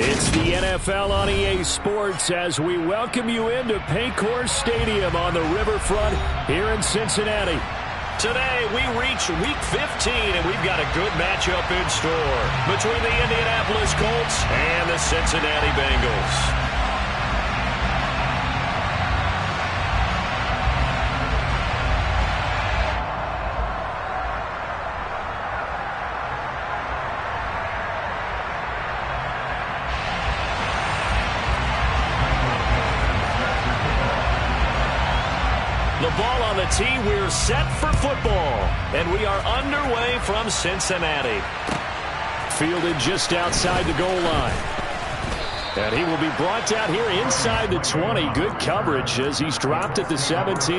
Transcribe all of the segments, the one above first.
It's the NFL on EA Sports as we welcome you into Paycor Stadium on the riverfront here in Cincinnati. Today, we reach Week 15, and we've got a good matchup in store between the Indianapolis Colts and the Cincinnati Bengals. The ball on the tee, we're set for football, and we are underway from Cincinnati. Fielded just outside the goal line. And he will be brought down here inside the 20. Good coverage as he's dropped at the 17.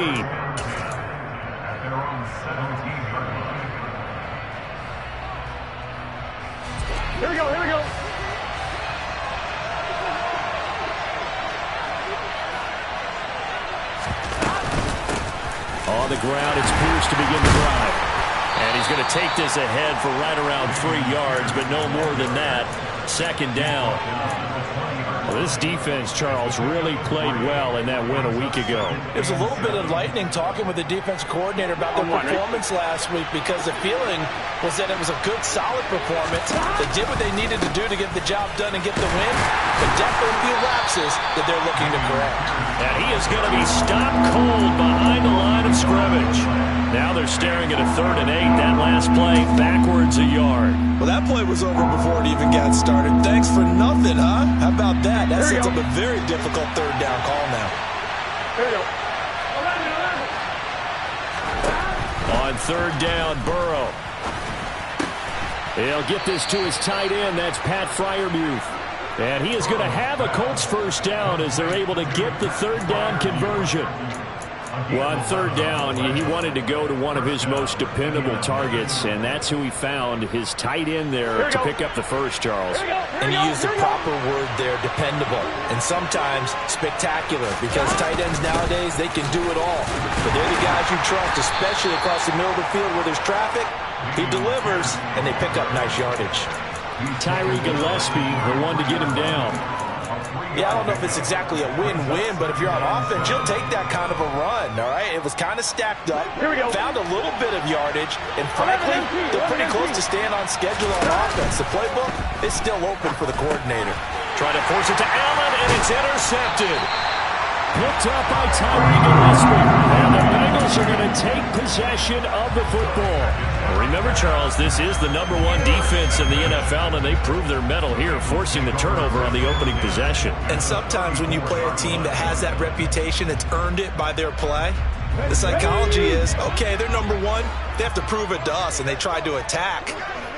Here we go, here we go. On the ground, it's Pierce to begin the drive. And he's going to take this ahead for right around 3 yards, but no more than that. Second down. Well, this defense, Charles, really played well in that win a week ago. It was a little bit enlightening talking with the defense coordinator about their performance last week, because the feeling was that it was a good, solid performance. They did what they needed to do to get the job done and get the win, but definitely a few lapses that they're looking to correct. And he is going to be stopped cold behind the line of scrimmage. Now they're staring at a 3rd and 8. That last play, backwards a yard. Well, that play was over before it even got started. Thanks for nothing, huh? How about that? That sets up a very difficult 3rd down call now. There you go. On 3rd down, Burrow. He'll get this to his tight end. That's Pat Freiermuth. And he is going to have a Colts first down as they're able to get the 3rd down conversion. Well, on 3rd down, he wanted to go to one of his most dependable targets, and that's who he found, his tight end there to pick up the first, Charles. And you used the proper word there, dependable, and sometimes spectacular, because tight ends nowadays, they can do it all. But they're the guys you trust, especially across the middle of the field where there's traffic. He delivers, and they pick up nice yardage. Tyree Gillespie, the one to get him down. Yeah, I don't know if it's exactly a win-win, but if you're on offense, you'll take that kind of a run, all right? It was kind of stacked up. Here we go. Found a little bit of yardage, and frankly, they're pretty close to staying on schedule on offense. The playbook is still open for the coordinator. Trying to force it to Allen, and it's intercepted. Picked up by Tyree Gillespie. And the Bengals are going to take possession of the football. Remember, Charles, this is the #1 defense in the NFL, and they proved their mettle here, forcing the turnover on the opening possession. And sometimes when you play a team that has that reputation, it's earned it by their play. The psychology is, okay, they're #1. They have to prove it to us, and they tried to attack.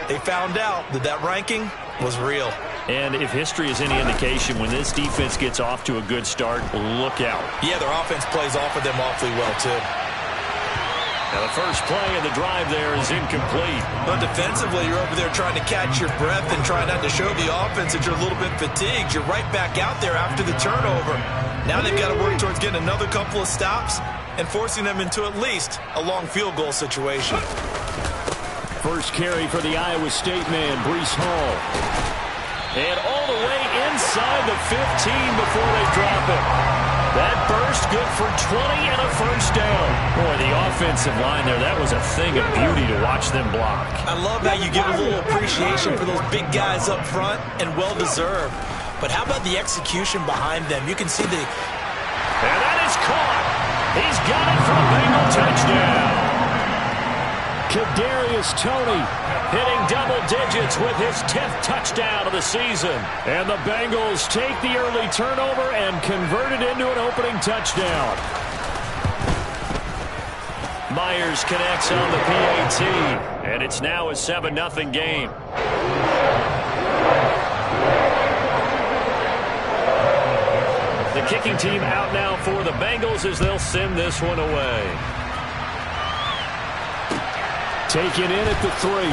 They found out that that ranking was real. And if history is any indication, when this defense gets off to a good start, look out. Yeah, their offense plays off of them awfully well, too. Now the first play of the drive there is incomplete. But defensively, you're over there trying to catch your breath and try not to show the offense that you're a little bit fatigued. You're right back out there after the turnover. Now they've got to work towards getting another couple of stops and forcing them into at least a long field goal situation. First carry for the Iowa State man, Breece Hall. And all the way inside the 15 before they drop it. That burst good for 20 and a first down. Boy, the offensive line there, that was a thing of beauty to watch them block. I love how you give a little appreciation for those big guys up front, and well-deserved. But how about the execution behind them? You can see the... And that is caught. He's got it for a Bengal touchdown. Kadarius Toney hitting double digits with his 10th touchdown of the season. And the Bengals take the early turnover and convert it into an opening touchdown. Myers connects on the PAT, and it's now a 7-0 game. The kicking team out now for the Bengals as they'll send this one away. Taken in at the 3.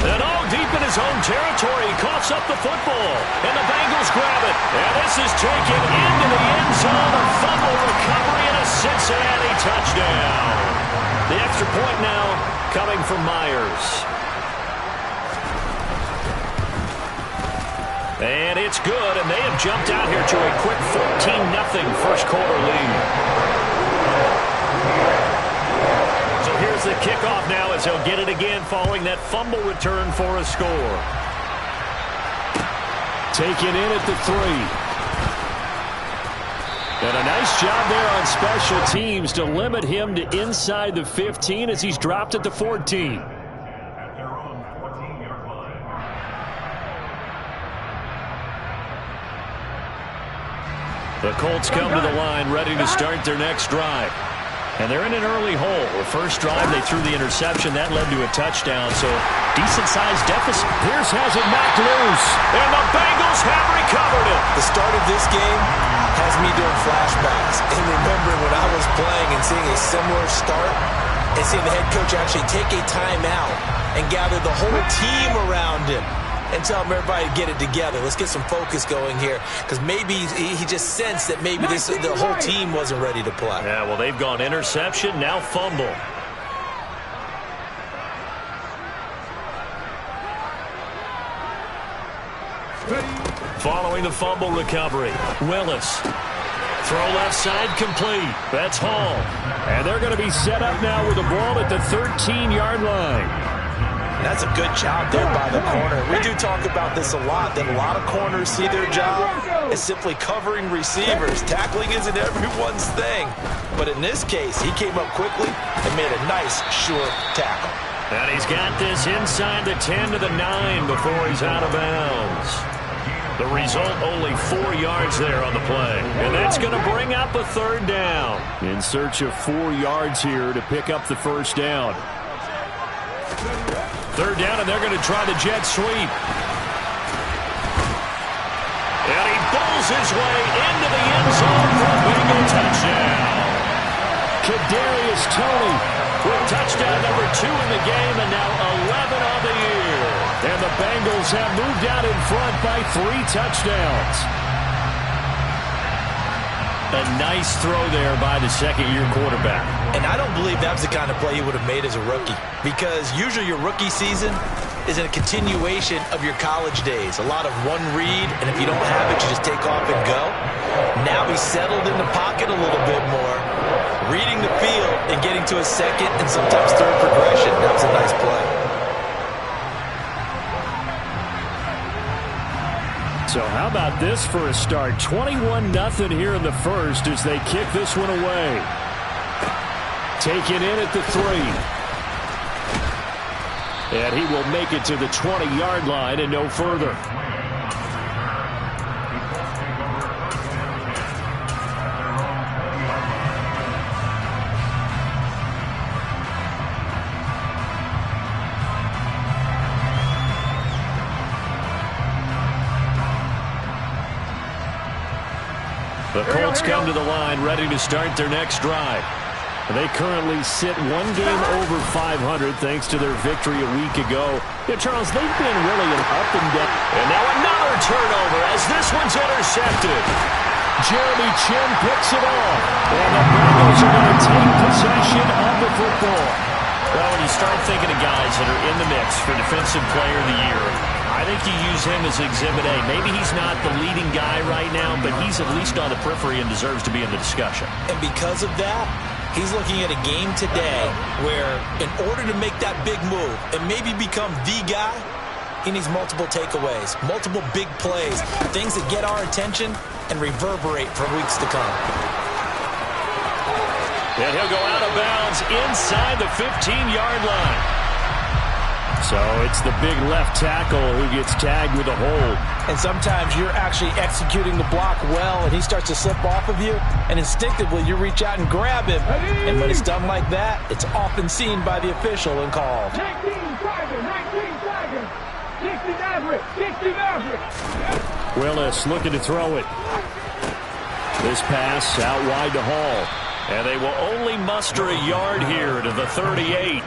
And all deep in his own territory, coughs up the football. And the Bengals grab it. And this is taken into the end zone. A fumble recovery and a Cincinnati touchdown. The extra point now coming from Myers. And it's good, and they have jumped out here to a quick 14-0 first quarter lead. So here's the kickoff now as he'll get it again following that fumble return for a score. Taken in at the 3. And a nice job there on special teams to limit him to inside the 15 as he's dropped at the 14. The Colts come to the line ready to start their next drive. And they're in an early hole. The first drive, they threw the interception. That led to a touchdown, so decent-sized deficit. Pierce has it knocked loose, and the Bengals have recovered it. The start of this game has me doing flashbacks and remembering when I was playing and seeing a similar start and seeing the head coach actually take a timeout and gather the whole team around him and tell him everybody to get it together. Let's get some focus going here, because maybe he just sensed that maybe the whole team wasn't ready to play. Yeah, well, they've gone interception, now fumble. Following the fumble recovery, Willis. Throw left side complete. That's Hall. And they're going to be set up now with the ball at the 13-yard line. That's a good job there by the corner. We do talk about this a lot, that a lot of corners see their job as simply covering receivers. Tackling isn't everyone's thing. But in this case, he came up quickly and made a nice, sure tackle. And he's got this inside the 10 to the 9 before he's out of bounds. The result, only 4 yards there on the play. And that's going to bring up a third down. In search of 4 yards here to pick up the first down. Third down, and they're going to try the jet sweep. And he bowls his way into the end zone for a Bengal touchdown. Kadarius Toney with touchdown number 2 in the game, and now 11 on the year. And the Bengals have moved out in front by 3 touchdowns. A nice throw there by the second-year quarterback. And I don't believe that was the kind of play he would have made as a rookie, because usually your rookie season is a continuation of your college days. A lot of one read, and if you don't have it, you just take off and go. Now he's settled in the pocket a little bit more, reading the field and getting to a second and sometimes third progression. That was a nice play. So how about this for a start? 21-0 here in the first as they kick this one away. Taken in at the 3. And he will make it to the 20-yard line and no further. The Colts come to the line ready to start their next drive. They currently sit 1 game over 500 thanks to their victory a week ago. Yeah, Charles, they've been really an up and down. And now another turnover as this one's intercepted. Jeremy Chin picks it off. And the Bengals are going to take possession of the football. Well, when you start thinking of guys that are in the mix for Defensive Player of the Year, I think you use him as Exhibit A. Maybe he's not the leading guy right now, but he's at least on the periphery and deserves to be in the discussion. And because of that, he's looking at a game today where in order to make that big move and maybe become the guy, he needs multiple takeaways, multiple big plays, things that get our attention and reverberate for weeks to come. And he'll go out of bounds inside the 15-yard line. So it's the big left tackle who gets tagged with a hold. And sometimes you're actually executing the block well, and he starts to slip off of you, and instinctively you reach out and grab him. And when it's done like that, it's often seen by the official and called. 19 60 Willis looking to throw it. This pass out wide to Hall. And they will only muster a yard here to the 38.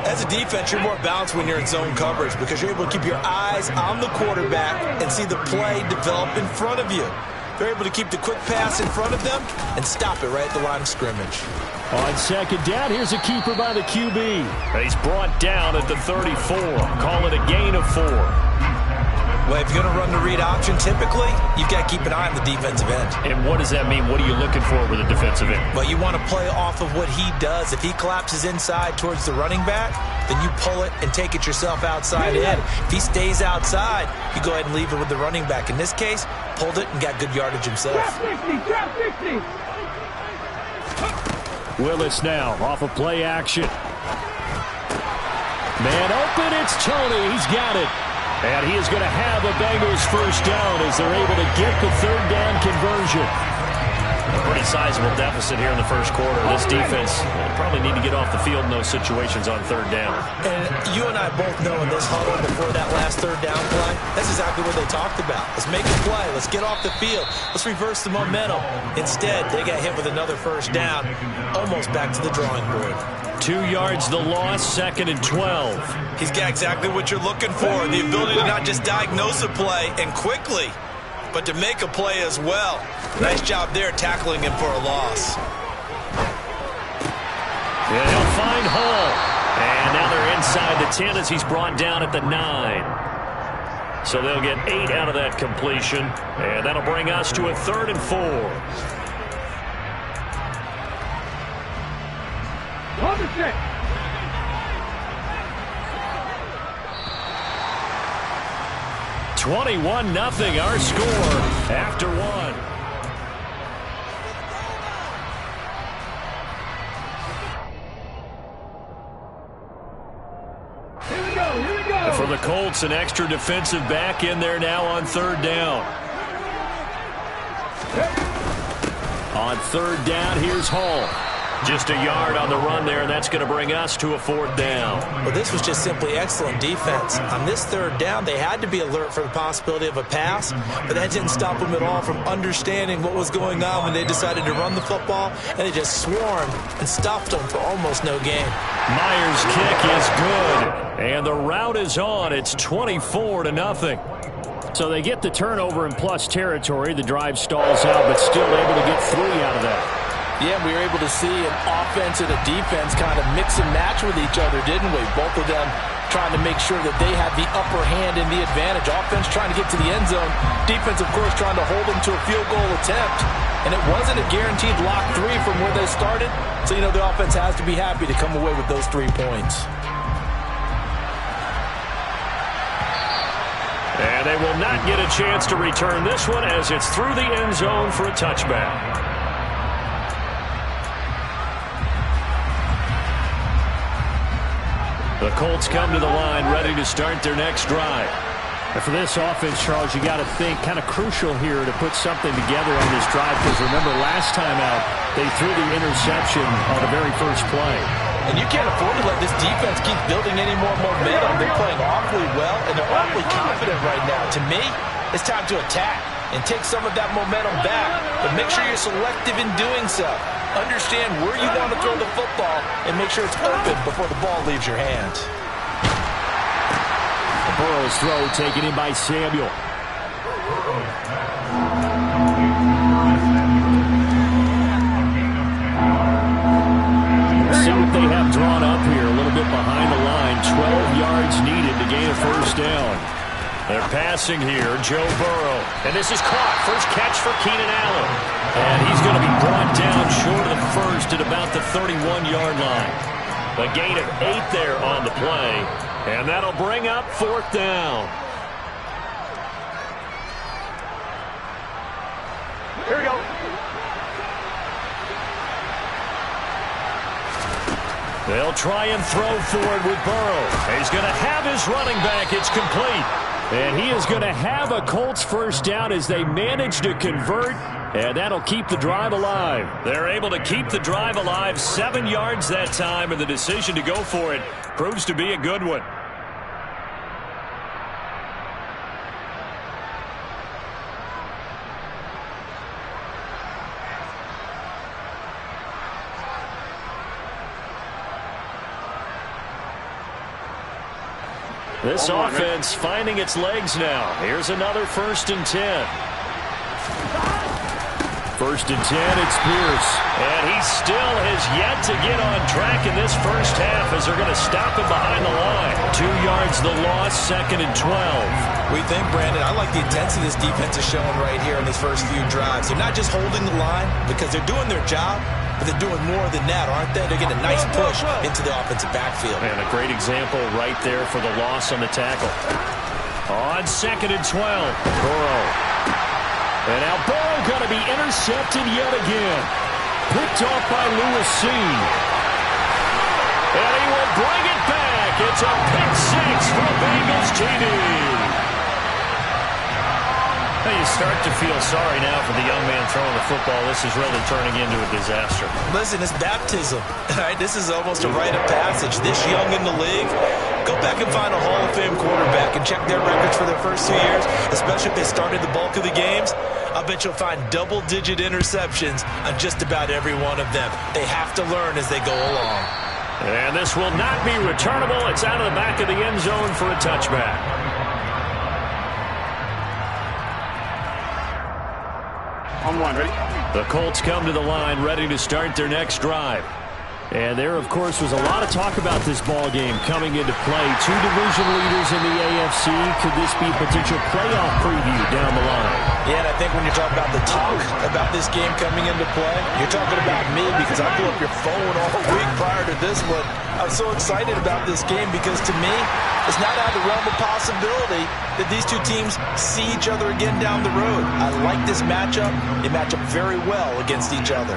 As a defense, you're more balanced when you're in zone coverage because you're able to keep your eyes on the quarterback and see the play develop in front of you. They're able to keep the quick pass in front of them and stop it right at the line of scrimmage. On second down, here's a keeper by the QB. He's brought down at the 34. Call it a gain of 4. Well, if you're going to run the read option, typically, you've got to keep an eye on the defensive end. And what does that mean? What are you looking for with a defensive end? Well, you want to play off of what he does. If he collapses inside towards the running back, then you pull it and take it yourself outside in. If he stays outside, you go ahead and leave it with the running back. In this case, pulled it and got good yardage himself. Trap 60. Willis now off of play action. Man open, it's Tony. He's got it. And he is going to have a Bengals first down as they're able to get the third down conversion. A pretty sizable deficit here in the first quarter. This defense probably need to get off the field in those situations on third down. And you and I both know in this huddle before that last third down play, that's exactly what they talked about. Let's make a play. Let's get off the field. Let's reverse the momentum. Instead, they got hit with another first down, almost back to the drawing board. 2 yards the loss, 2nd and 12. He's got exactly what you're looking for, the ability to not just diagnose a play and quickly, but to make a play as well. Nice job there tackling him for a loss. And he'll find Hall. And now they're inside the 10 as he's brought down at the 9. So they'll get 8 out of that completion. And that'll bring us to a 3rd and 4. On the set. (21-0) our score after 1. Here we go. For the Colts, an extra defensive back in there now on third down. On third down, here's Hall. Just a yard on the run there, and that's going to bring us to a 4th down. Well, this was just simply excellent defense. On this third down, they had to be alert for the possibility of a pass, but that didn't stop them at all from understanding what was going on when they decided to run the football, and they just swarmed and stuffed them for almost no gain. Myers' kick is good, and the route is on. It's 24-0. So they get the turnover in plus territory. The drive stalls out, but still able to get 3 out of that. Yeah, we were able to see an offense and a defense kind of mix and match with each other, didn't we? Both of them trying to make sure that they had the upper hand and the advantage. Offense trying to get to the end zone. Defense, of course, trying to hold them to a field goal attempt. And it wasn't a guaranteed lock 3 from where they started. So, you know, the offense has to be happy to come away with those 3 points. And they will not get a chance to return this one as it's through the end zone for a touchback. The Colts come to the line ready to start their next drive. And for this offense, Charles, you got to think kind of crucial here to put something together on this drive, because remember last time out they threw the interception on the very first play. And you can't afford to let this defense keep building any more momentum. They're playing awfully well, and they're awfully confident right now. To me, it's time to attack and take some of that momentum back, but make sure you're selective in doing so. Understand where you want to throw the football and make sure it's open before the ball leaves your hands. Burrow's throw taken in by Samuel. See what they have drawn up here, a little bit behind the line. 12 yards needed to gain a first down. They're passing here, Joe Burrow. And this is caught. First catch for Keenan Allen. And he's going to be brought down short of the first at about the 31-yard line. A gain of 8 there on the play. And that'll bring up 4th down. Here we go. They'll try and throw for it with Burrow. He's going to have his running back. It's complete. And he is going to have a Colts first down as they manage to convert, and that'll keep the drive alive. They're able to keep the drive alive, 7 yards that time, and the decision to go for it proves to be a good one. This offense finding its legs now. Here's another 1st and 10. First and 10, it's Pierce. And he still has yet to get on track in this first half as they're going to stop him behind the line. 2 yards the loss, second and 12. We think, Brandon, I like the intensity this defense is showing right here in these first few drives. They're not just holding the line because they're doing their job, but they're doing more than that, aren't they? They're getting a nice push into the offensive backfield. And a great example right there for the loss on the tackle. On second and 12, Burrow. And now Burrow going to be intercepted yet again. Picked off by Lewis C. And he will bring it back. It's a pick six for Bengals TD. You start to feel sorry now for the young man throwing the football. This is really turning into a disaster. Listen, it's baptism. Right? This is almost a rite of passage. This young in the league, go back and find a Hall of Fame quarterback and check their records for their first 2 years, especially if they started the bulk of the games. I bet you'll find double-digit interceptions on just about every one of them. They have to learn as they go along. And this will not be returnable. It's out of the back of the end zone for a touchback. On one, ready? The Colts come to the line ready to start their next drive. And there, of course, was a lot of talk about this ball game coming into play. 2 division leaders in the AFC. Could this be a potential playoff preview down the line? Yeah, and I think when you're talking about the talk about this game coming into play, you're talking about me because I blew up your phone all week prior to this one. I'm so excited about this game because to me, it's not out of the realm of possibility that these two teams see each other again down the road. I like this matchup. They match up very well against each other.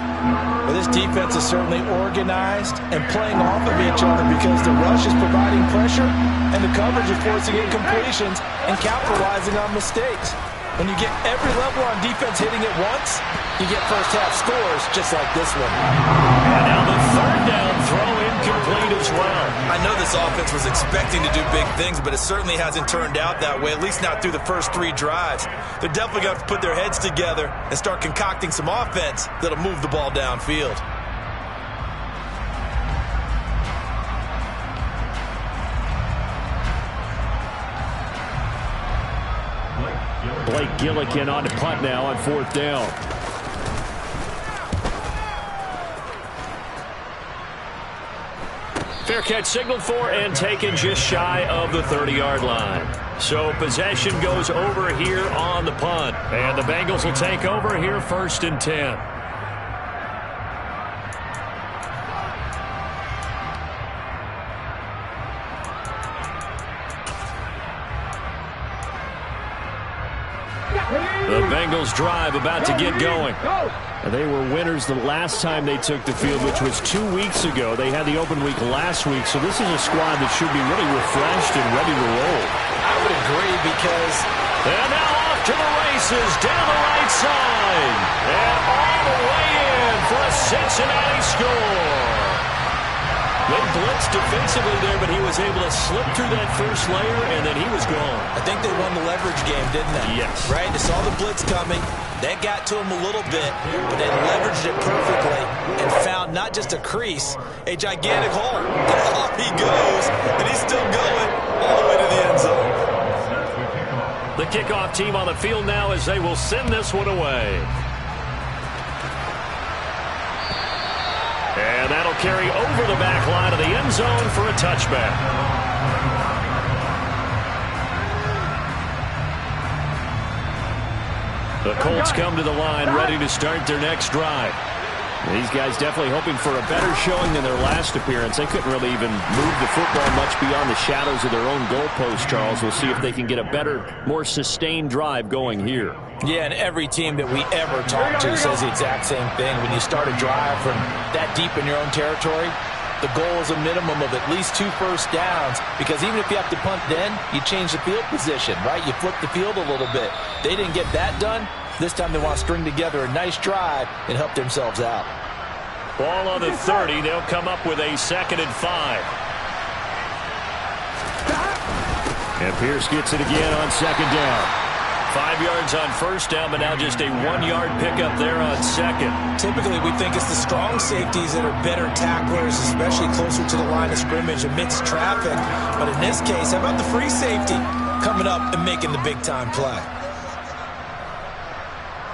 But this defense is certainly organized and playing off of each other because the rush is providing pressure and the coverage is forcing incompletions and capitalizing on mistakes. When you get every level on defense hitting it once, you get first-half scores just like this one. And now the third down throw incomplete as well. I know this offense was expecting to do big things, but it certainly hasn't turned out that way, at least not through the first 3 drives. They're definitely going to have to put their heads together and start concocting some offense that'll move the ball downfield. Blake Gillikin on the punt now on 4th down. Fair catch signaled for and taken just shy of the 30-yard line. So possession goes over here on the punt. And the Bengals will take over here 1st and 10. The Bengals drive about to get going. And they were winners the last time they took the field, which was 2 weeks ago. They had the open week last week, so this is a squad that should be really refreshed and ready to roll. I would agree because... And now off to the races, down the right side. And all the way in for a Cincinnati score. They blitzed defensively there, but he was able to slip through that first layer, and then he was gone. I think they won the leverage game, didn't they? Yes. Right? They saw the blitz coming. That got to him a little bit, but they leveraged it perfectly and found not just a crease, a gigantic hole. And off he goes, and he's still going all the way to the end zone. The kickoff team on the field now as they will send this one away. And that'll carry over the back line of the end zone for a touchback. The Colts come to the line ready to start their next drive. These guys definitely hoping for a better showing than their last appearance. They couldn't really even move the football much beyond the shadows of their own goalpost, Charles. We'll see if they can get a better, more sustained drive going here. Yeah, and every team that we ever talk to says the exact same thing. When you start a drive from that deep in your own territory, the goal is a minimum of at least 2 first downs, because even if you have to punt then, you change the field position, right? You flip the field a little bit. They didn't get that done. This time they want to string together a nice drive and help themselves out. Ball on the 30. They'll come up with a 2nd and 5. And Pierce gets it again on 2nd down. 5 yards on 1st down, but now just a 1-yard pickup there on 2nd. Typically, we think it's the strong safeties that are better tacklers, especially closer to the line of scrimmage amidst traffic. But in this case, how about the free safety coming up and making the big-time play?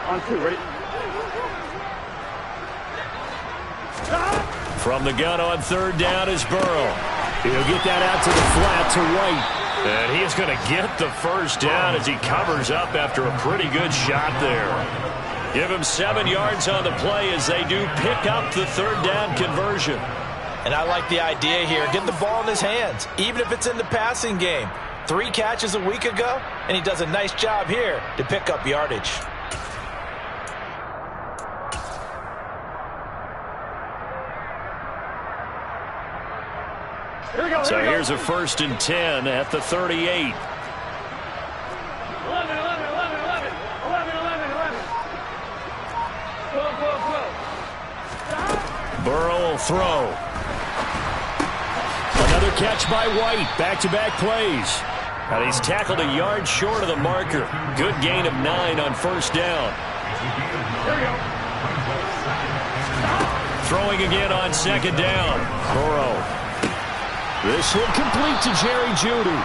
On 2, ready? From the gun on third down is Burrow. He'll get that out to the flat to White. And he is going to get the first down as he covers up after a pretty good shot there. Give him 7 yards on the play as they do pick up the third down conversion. And I like the idea here. Get the ball in his hands, even if it's in the passing game. 3 catches a week ago, and he does a nice job here to pick up yardage. So here's a 1st and 10 at the 38. 11. Burrow will throw. Another catch by White. Back-to-back plays. And he's tackled a yard short of the marker. Good gain of 9 on first down. Throwing again on second down. Burrow. This will complete to Jerry Jeudy.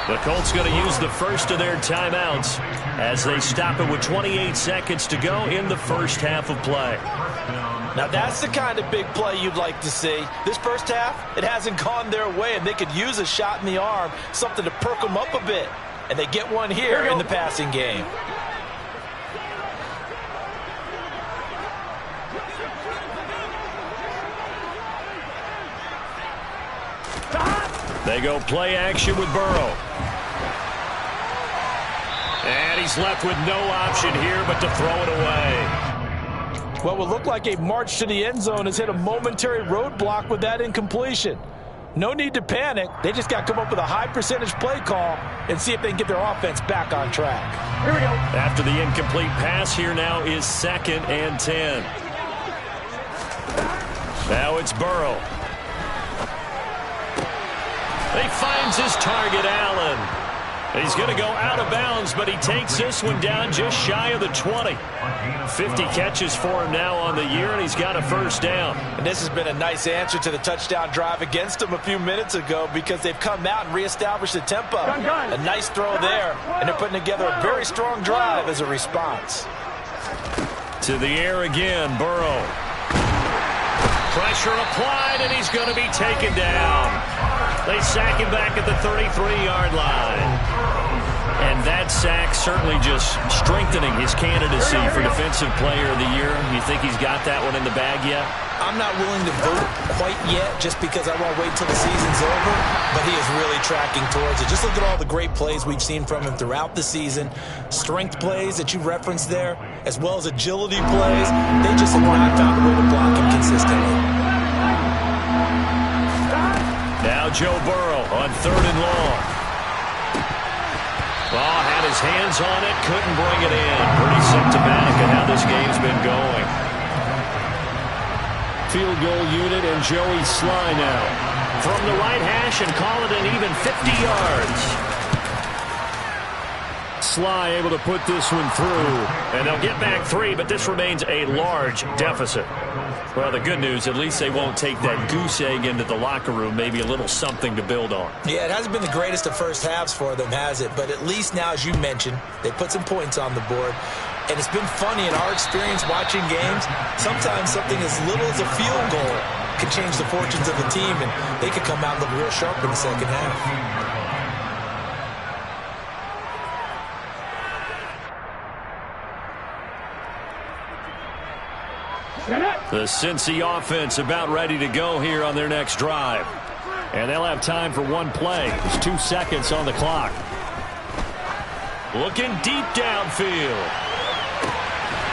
The Colts going to use the first of their timeouts as they stop it with 28 seconds to go in the first half of play. Now that's the kind of big play you'd like to see. This first half, it hasn't gone their way, and they could use a shot in the arm, something to perk them up a bit. And they get one here in the passing game. They go play action with Burrow. And he's left with no option here but to throw it away. What will look like a march to the end zone has hit a momentary roadblock with that incompletion. No need to panic. They just got to come up with a high percentage play call and see if they can get their offense back on track. Here we go. After the incomplete pass, here now is 2nd and 10. Now it's Burrow. He finds his target, Allen. He's going to go out of bounds, but he takes this one down just shy of the 20. 50 catches for him now on the year, and he's got a first down. And this has been a nice answer to the touchdown drive against them a few minutes ago because they've come out and reestablished the tempo. A nice throw there, and they're putting together a very strong drive as a response. To the air again, Burrow. Pressure applied, and he's going to be taken down. They sack him back at the 33-yard line. And that sack certainly just strengthening his candidacy for Defensive Player of the Year. You think he's got that one in the bag yet? I'm not willing to vote quite yet just because I won't wait till the season's over, but he is really tracking towards it. Just look at all the great plays we've seen from him throughout the season. Strength plays that you referenced there, as well as agility plays. They just have not found a way to block him consistently. Now Joe Burrow on 3rd and long. Ball had his hands on it, couldn't bring it in. Pretty symptomatic of how this game's been going. Field goal unit and Joey Sly now. From the right hash and call it an even 50 yards. Sly able to put this one through. And they'll get back 3, but this remains a large deficit. Well, the good news, at least they won't take that goose egg into the locker room. Maybe a little something to build on. Yeah, it hasn't been the greatest of first halves for them, has it? But at least now, as you mentioned, they put some points on the board. And it's been funny in our experience watching games. Sometimes something as little as a field goal can change the fortunes of the team, and they could come out and look real sharp in the second half. The Cincy offense about ready to go here on their next drive. And they'll have time for one play. There's 2 seconds on the clock. Looking deep downfield.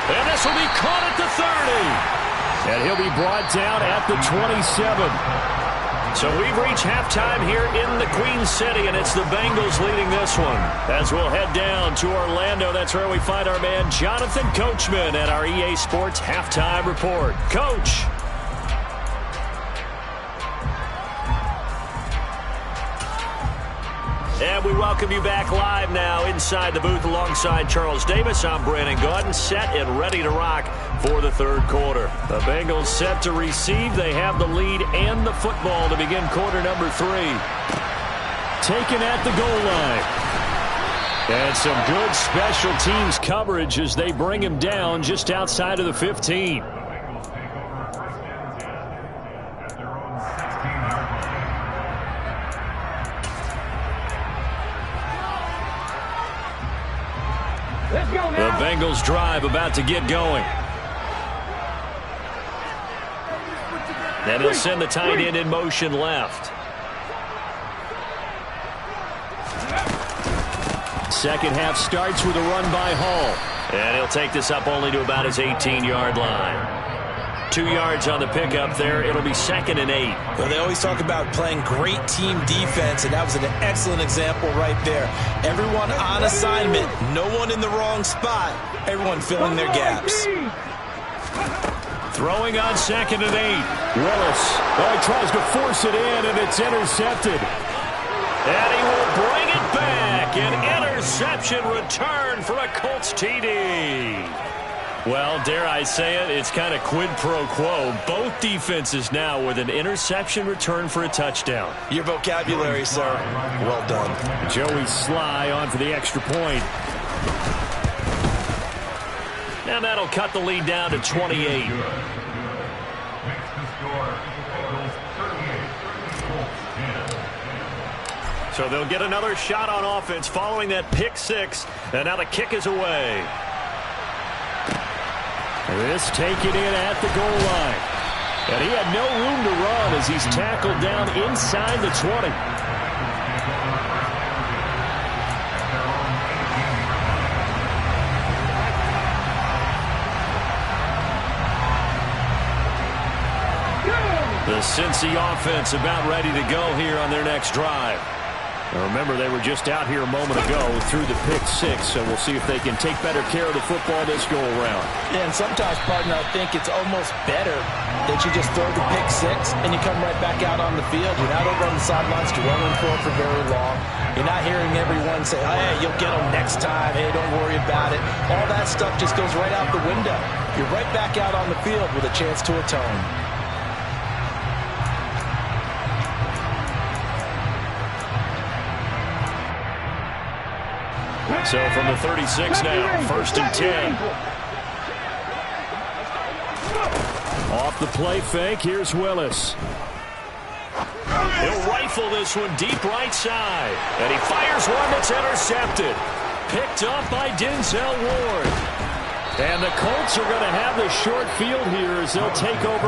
And this will be caught at the 30. And he'll be brought down at the 27. So we've reached halftime here in the Queen City, and it's the Bengals leading this one. As we'll head down to Orlando, that's where we find our man Jonathan Coachman at our EA Sports Halftime Report. Coach. And we welcome you back live now inside the booth alongside Charles Davis. I'm Brandon Gaudin, set and ready to rock for the third quarter. The Bengals set to receive. They have the lead and the football to begin quarter number 3. Taken at the goal line. And some good special teams coverage as they bring him down just outside of the 15. The Bengals drive about to get going. And he'll send the tight end in motion left. Second half starts with a run by Hall. And he'll take this up only to about his 18-yard line. 2 yards on the pickup there. It'll be 2nd and 8. Well, they always talk about playing great team defense, and that was an excellent example right there. Everyone on assignment, no one in the wrong spot, everyone filling their gaps. Throwing on 2nd and 8. Willis. Oh, he tries to force it in, and it's intercepted. And he will bring it back. An interception return for a Colts TD. Well, dare I say it, it's kind of quid pro quo. Both defenses now with an interception return for a touchdown. Your vocabulary, sir. Well done. Joey Sly on for the extra point. Now that'll cut the lead down to 28. So they'll get another shot on offense following that pick six. And now the kick is away. This taken in at the goal line. And he had no room to run as he's tackled down inside the 20. The Cincy offense about ready to go here on their next drive. Now remember, they were just out here a moment ago through the pick six, so we'll see if they can take better care of the football this go-around. Yeah, and sometimes, partner, I think it's almost better that you just throw the pick six and you come right back out on the field. You're not over on the sidelines dwelling for very long. You're not hearing everyone say, oh, hey, you'll get them next time. Hey, don't worry about it. All that stuff just goes right out the window. You're right back out on the field with a chance to atone. So from the 36 now, 1st and 10. Off the play fake, here's Willis. He'll rifle this one deep right side. And he fires one that's intercepted. Picked up by Denzel Ward. And the Colts are going to have the short field here as they'll take over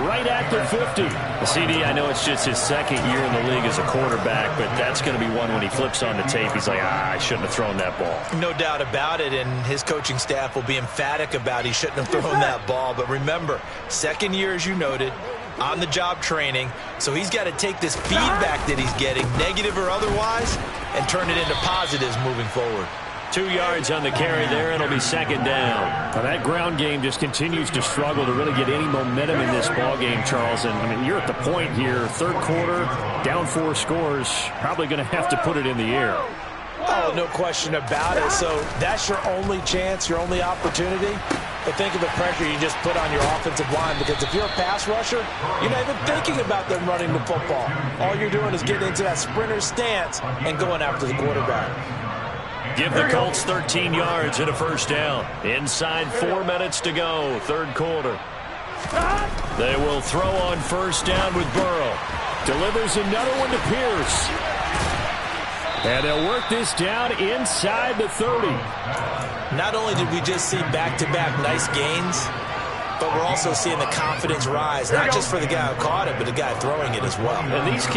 right at the 50. CD, I know it's just his second year in the league as a quarterback, but that's going to be one when he flips on the tape. He's like, I shouldn't have thrown that ball. No doubt about it, and his coaching staff will be emphatic about he shouldn't have thrown that ball. But remember, second year, as you noted, on-the-job training, so he's got to take this feedback that he's getting, negative or otherwise, and turn it into positives moving forward. 2 yards on the carry there, and it'll be 2nd down. Now that ground game just continues to struggle to really get any momentum in this ball game, Charles. And I mean, you're at the point here, third quarter, down 4 scores, probably going to have to put it in the air. Oh, no question about it. So that's your only chance, your only opportunity. But think of the pressure you just put on your offensive line, because if you're a pass rusher, you're not even thinking about them running the football. All you're doing is getting into that sprinter stance and going after the quarterback. Give the Colts 13 yards and a 1st down. Inside 4 minutes to go, third quarter. They will throw on 1st down with Burrow. Delivers another one to Pierce. And they'll work this down inside the 30. Not only did we just see back-to-back nice gains, but we're also seeing the confidence rise, not just for the guy who caught it, but the guy throwing it as well. And these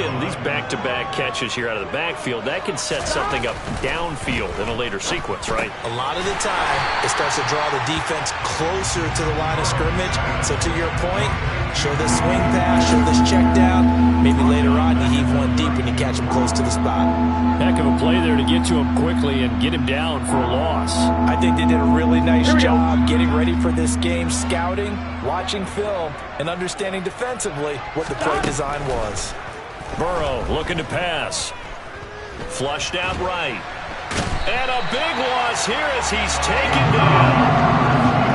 back-to-back catches here out of the backfield, that can set something up downfield in a later sequence, right? A lot of the time, it starts to draw the defense closer to the line of scrimmage. So to your point, show this swing pass, show this check down. Maybe later on you heave one deep when you catch him close to the spot. Heck of a play there to get to him quickly and get him down for a loss. I think they did a really nice job getting ready for this game, scouting, watching film, and understanding defensively what the play design was. Burrow looking to pass. Flushed out right. And a big loss here as he's taken down.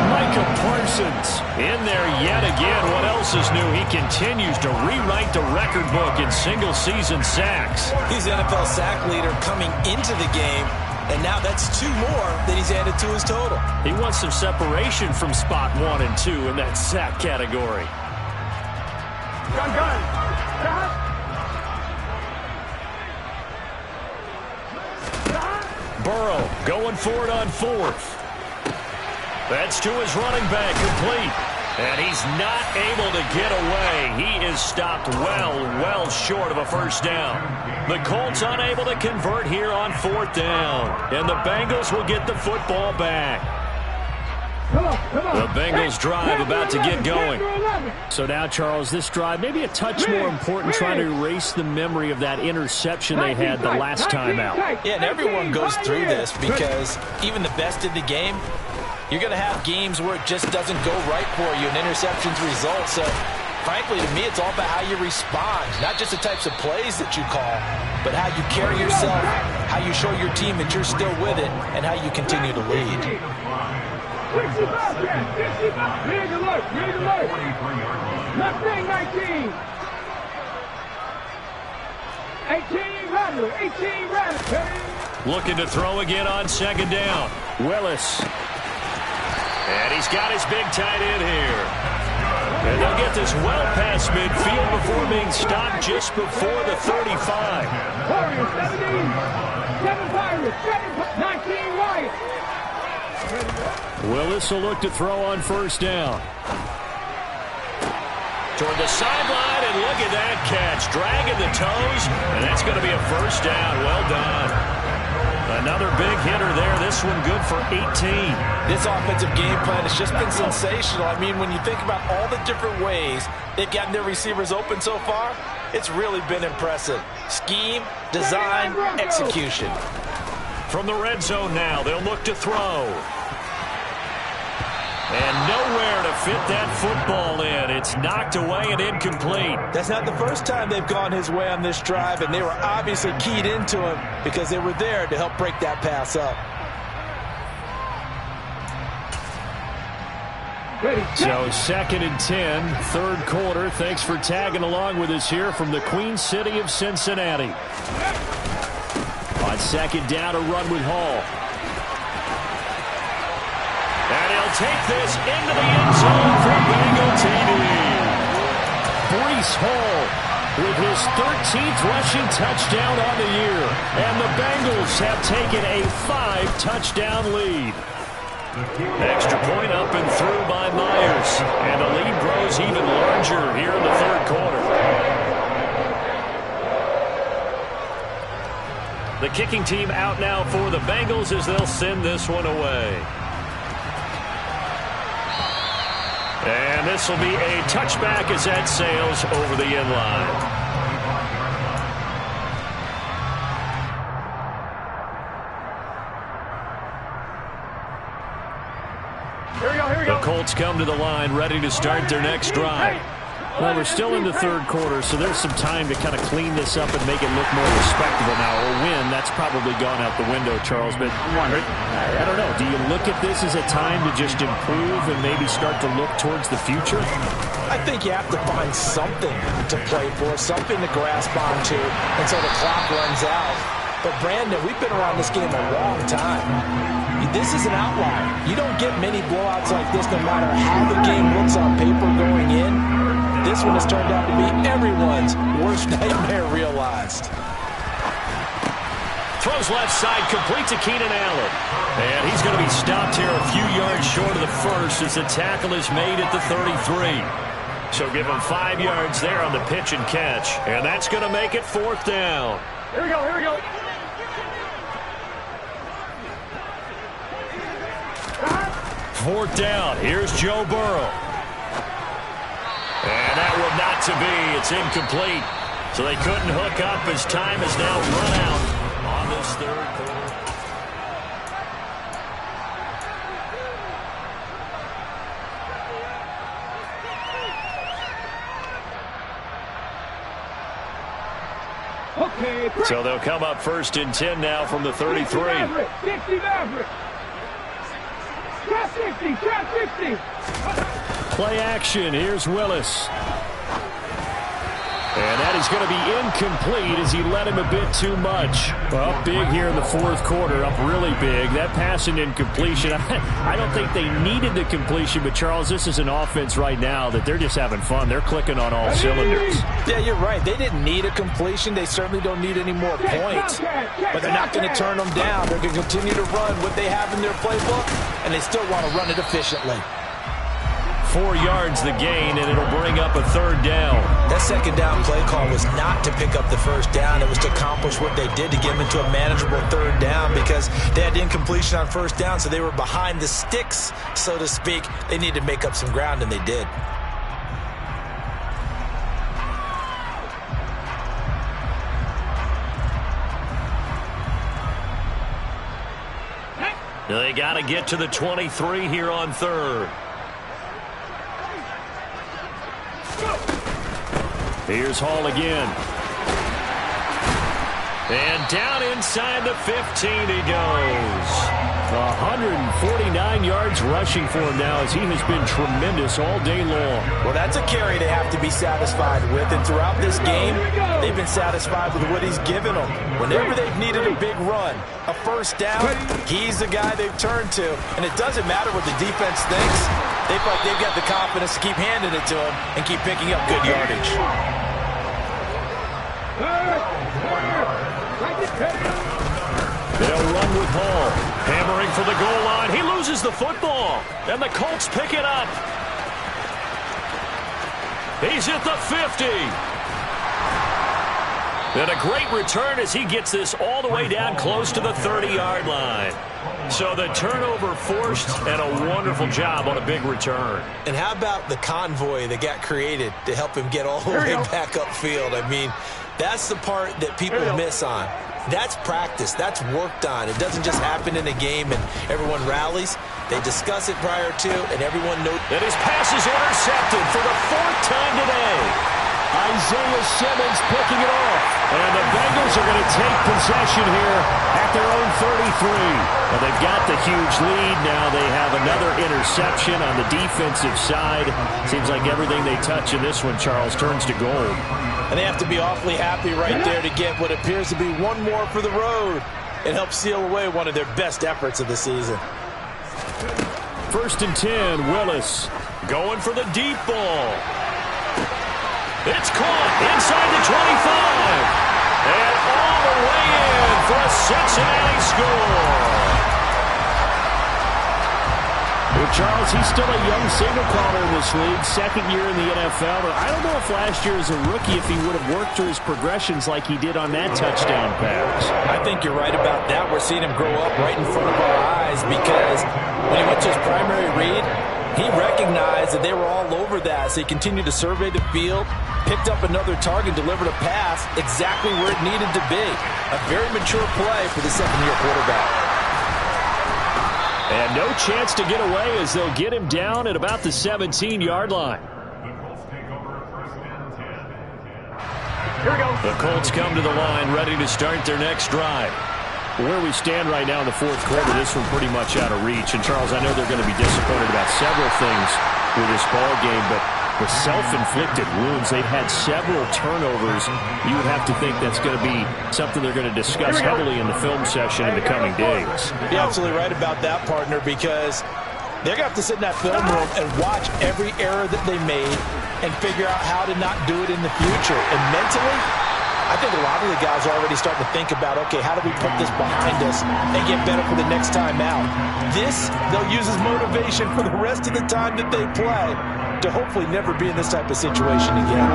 Micah Parsons in there yet again. What else is new? He continues to rewrite the record book in single-season sacks. He's the NFL sack leader coming into the game. and now that's 2 more that he's added to his total. He wants some separation from spot 1 and 2 in that sack category. Gun. Burrow going for it on 4th. That's to his running back, complete. And he's not able to get away. He is stopped well short of a first down. The Colts unable to convert here on 4th down. And the Bengals will get the football back. The Bengals drive about to get going. So now, Charles, this drive may be a touch more important, trying to erase the memory of that interception they had the last time out. Yeah, and everyone goes through this because even the best in the game, you're going to have games where it just doesn't go right for you and interceptions result. So, frankly, to me, it's all about how you respond, not just the types of plays that you call, but how you carry yourself, how you show your team that you're still with it, and how you continue to lead. Here's alert. Left wing, 19. 18 Rattler. Looking to throw again on 2nd down. Willis. And he's got his big tight end here. And they'll get this well past midfield before being stopped just before the 35. Warriors, 17. 7 Pirates. 19 Wyatt. Willis will look to throw on 1st down. Toward the sideline, and look at that catch. Dragging the toes, and that's going to be a 1st down. Well done. Another big hitter there. This one good for 18. This offensive game plan has just been sensational. I mean, when you think about all the different ways they've gotten their receivers open so far, it's really been impressive. Scheme, design, execution. From the red zone now, they'll look to throw. And nowhere to fit that football in. It's knocked away and incomplete. That's not the first time they've gone his way on this drive, and they were obviously keyed into him because they were there to help break that pass up. So 2nd and 10, 3rd quarter. Thanks for tagging along with us here from the Queen City of Cincinnati. On 2nd down, a run with Hall. And he'll take this into the end zone for Bengal TD. Breece Hall with his 13th rushing touchdown on the year. And the Bengals have taken a 5-touchdown lead. Extra point up and through by Myers. And the lead grows even larger here in the 3rd quarter. The kicking team out now for the Bengals as they'll send this one away. And this will be a touchback as that sails over the end line. Here we go. The Colts come to the line ready to start their next drive. Well, we're still in the 3rd quarter, so there's some time to kind of clean this up and make it look more respectable now. Or win, that's probably gone out the window, Charles. But I don't know. Do you look at this as a time to just improve and maybe start to look towards the future? I think you have to find something to play for, something to grasp onto until the clock runs out. But, Brandon, we've been around this game a long time. This is an outlier. You don't get many blowouts like this no matter how the game looks on paper going in. This one has turned out to be everyone's worst nightmare realized. Throws left side, complete to Keenan Allen. And he's going to be stopped here a few yards short of the first as the tackle is made at the 33. So give him 5 yards there on the pitch and catch. And that's going to make it 4th down. Here we go. 4th down. Here's Joe Burrow. And that will not to be. It's incomplete. So they couldn't hook up as time has now run out on this 3rd quarter. So they'll come up 1st and 10 now from the 33. 60 Maverick. Trap 60. Play action. Here's Willis. And that is going to be incomplete as he led him a bit too much. Up big here in the fourth quarter, up really big. That pass and incompletion, I don't think they needed the completion, but Charles, this is an offense right now that they're just having fun. They're clicking on all cylinders. Yeah, you're right. They didn't need a completion. They certainly don't need any more points. But they're not going to turn them down. They're going to continue to run what they have in their playbook, and they still want to run it efficiently. 4 yards the gain, and it'll bring up a third down. That second down play call was not to pick up the first down. It was to accomplish what they did to get them into a manageable third down because they had incompletion on first down, so they were behind the sticks, so to speak. They needed to make up some ground, and they did. They got to get to the 23 here on third. Here's Hall again. And down inside the 15 he goes. 149 yards rushing for him now as he has been tremendous all day long. Well, that's a carry they have to be satisfied with. And throughout this game, they've been satisfied with what he's given them. Whenever they've needed a big run, a first down, he's the guy they've turned to. And it doesn't matter what the defense thinks. They feel like they've got the confidence to keep handing it to him and keep picking up good yardage. They'll run with Hall. Hammering for the goal line. He loses the football. And the Colts pick it up. He's at the 50. And a great return as he gets this all the way down close to the 30-yard line. So the turnover forced and a wonderful job on a big return. And how about the convoy that got created to help him get all the way back upfield? I mean, that's the part that people miss on. That's practice. That's worked on. It doesn't just happen in a game and everyone rallies. They discuss it prior to, and everyone knows. And his pass is intercepted for the 4th time today. Isaiah Simmons picking it off. And the Bengals are going to take possession here at their own 33. Well, they've got the huge lead. Now they have another interception on the defensive side. Seems like everything they touch in this one, Charles, turns to gold. And they have to be awfully happy right there to get what appears to be one more for the road and help seal away one of their best efforts of the season. 1st and 10, Willis going for the deep ball. It's caught inside the 25. And all the way in for a Cincinnati score. Well, Charles, he's still a young signal caller in this league, 2nd year in the NFL. But I don't know if last year as a rookie if he would have worked through his progressions like he did on that touchdown pass. I think you're right about that. We're seeing him grow up right in front of our eyes because when he went to his primary read, he recognized that they were all over that. So he continued to survey the field, picked up another target, delivered a pass exactly where it needed to be. A very mature play for the 2nd-year quarterback. And no chance to get away as they'll get him down at about the 17-yard line. Here we go. The Colts come to the line, ready to start their next drive. Where we stand right now in the 4th quarter, this one pretty much out of reach. And, Charles, I know they're going to be disappointed about several things with this ball game, but the self-inflicted wounds, they've had several turnovers. You would have to think that's going to be something they're going to discuss heavily in the film session in the coming days. You're absolutely right about that, partner, because they're going to have to sit in that film room and watch every error that they made and figure out how to not do it in the future. And mentally, I think a lot of the guys are already starting to think about, okay, how do we put this behind us and get better for the next time out? This, they'll use as motivation for the rest of the time that they play to hopefully never be in this type of situation again.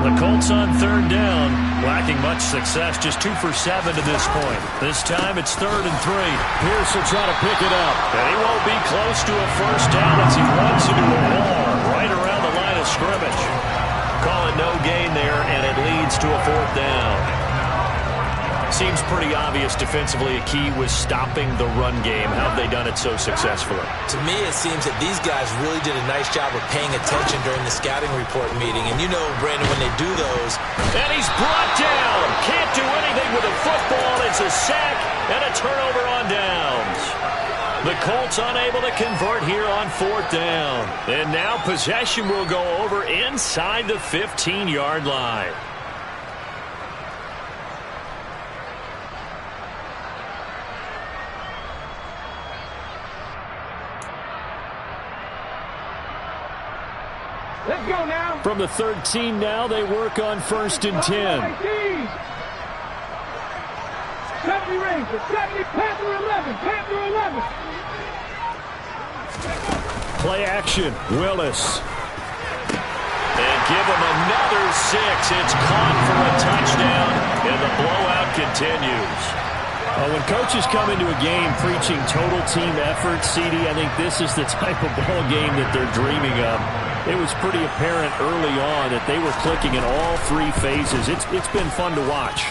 The Colts on 3rd down, lacking much success, just 2 for 7 to this point. This time it's 3rd and 3. Pierce will try to pick it up, and he won't be close to a first down as he runs into a wall right around the line of scrimmage. Call it no gain there, and it leads to a 4th down. Seems pretty obvious defensively a key was stopping the run game. How have they done it so successfully? To me, it seems that these guys really did a nice job of paying attention during the scouting report meeting. And you know, Brandon, when they do those. And he's brought down. Can't do anything with a football. It's a sack and a turnover on downs. The Colts unable to convert here on 4th down. And now possession will go over inside the 15-yard line. Let's go now. From the 13 now, they work on 1st and 10. 70 Rangers, 70, Panther 11, Panther 11. Play action, Willis. And give him another 6. It's caught for a touchdown, and the blowout continues. When coaches come into a game preaching total team effort, CD, I think this is the type of ball game that they're dreaming of. It was pretty apparent early on that they were clicking in all 3 phases. It's been fun to watch.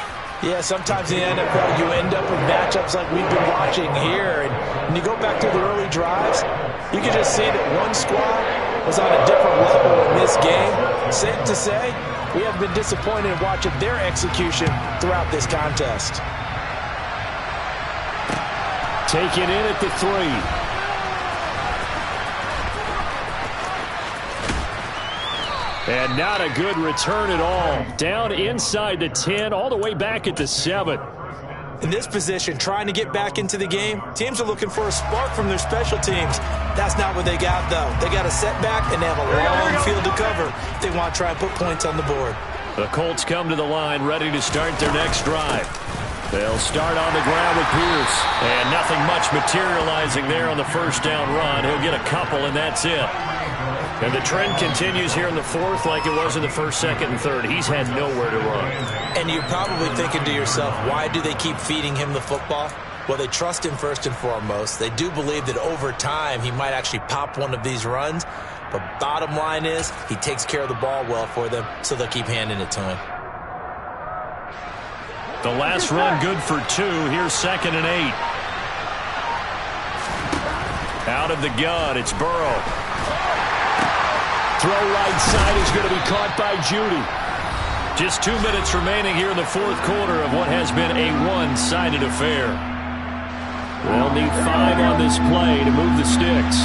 Yeah, sometimes in the NFL you end up with matchups like we've been watching here. And when you go back to the early drives, you can just see that one squad was on a different level in this game. Safe to say, we have been disappointed in watching their execution throughout this contest. Taken in at the 3. And not a good return at all. Down inside the 10, all the way back at the 7. In this position, trying to get back into the game, teams are looking for a spark from their special teams. That's not what they got, though. They got a setback, and they have a long field to cover if they want to try and put points on the board. The Colts come to the line, ready to start their next drive. They'll start on the ground with Pierce. And nothing much materializing there on the 1st down run. He'll get a couple, and that's it. And the trend continues here in the 4th like it was in the 1st, 2nd, and 3rd. He's had nowhere to run. And you're probably thinking to yourself, why do they keep feeding him the football? Well, they trust him first and foremost. They do believe that over time he might actually pop one of these runs. But bottom line is he takes care of the ball well for them, so they'll keep handing it to him. The last run good for 2. Here's 2nd and 8. Out of the gun, it's Burrow. Throw right side is going to be caught by Judy. Just 2 minutes remaining here in the 4th quarter of what has been a one-sided affair. They'll need 5 on this play to move the sticks.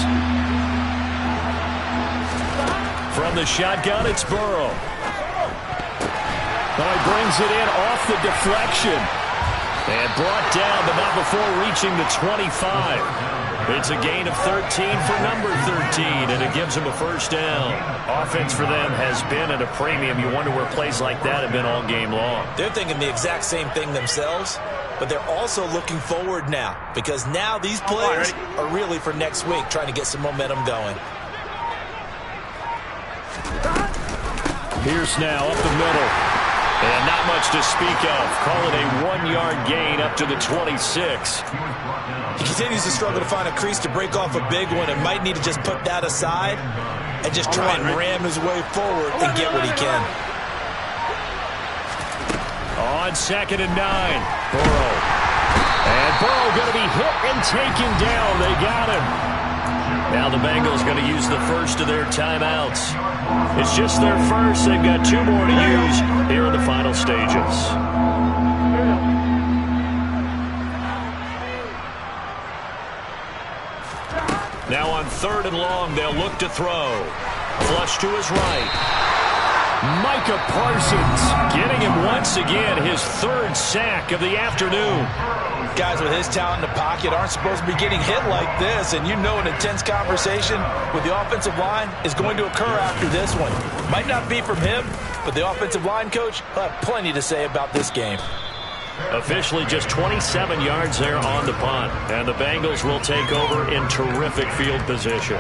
From the shotgun, it's Burrow. But he brings it in off the deflection. And brought down, but not before reaching the 25. It's a gain of 13 for number 13, and it gives him a 1st down. Offense for them has been at a premium. You wonder where plays like that have been all game long. They're thinking the exact same thing themselves, but they're also looking forward now, because now these plays are really for next week, trying to get some momentum going. Pierce now up the middle. And not much to speak of. Call it a 1-yard gain up to the 26. He continues to struggle to find a crease to break off a big one and might need to just put that aside and just try and ram his way forward and get what he can. On 2nd and 9, Burrow. And Burrow going to be hit and taken down. They got him. Now the Bengals going to use the 1st of their timeouts. It's just their 1st. They've got 2 more to use here in the final stages. Now on 3rd and long, they'll look to throw. Flush to his right. Micah Parsons getting him once again, his 3rd sack of the afternoon. Guys with his talent in the pocket aren't supposed to be getting hit like this, and you know an intense conversation with the offensive line is going to occur after this one. Might not be from him, but the offensive line coach will have plenty to say about this game. Officially just 27 yards there on the punt, and the Bengals will take over in terrific field position.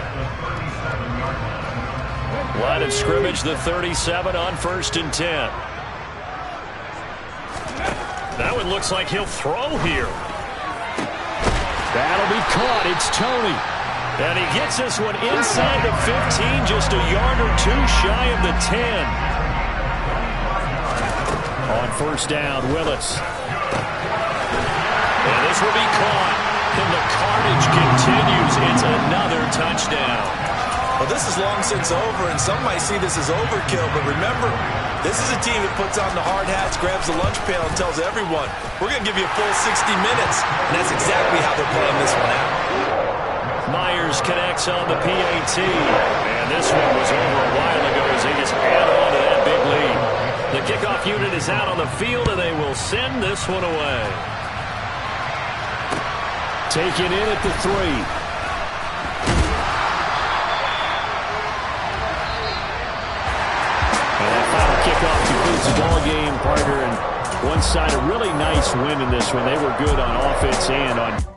Line of scrimmage, the 37 on 1st and 10. That one looks like he'll throw here. That'll be caught. It's Tony. And he gets this one inside the 15, just a yard or 2 shy of the 10. On 1st down, Willis. And this will be caught. And the carnage continues. It's another touchdown. Well, this is long since over, and some might see this as overkill, but remember, this is a team that puts on the hard hats, grabs the lunch pail, and tells everyone, we're going to give you a full 60 minutes, and that's exactly how they're playing this one out. Myers connects on the PAT, and this one was over a while ago as they just add on to that big lead. The kickoff unit is out on the field, and they will send this one away. Taken in at the 3. kickoff concludes the ball game, partner, and one side a really nice win in this one. They were good on offense and on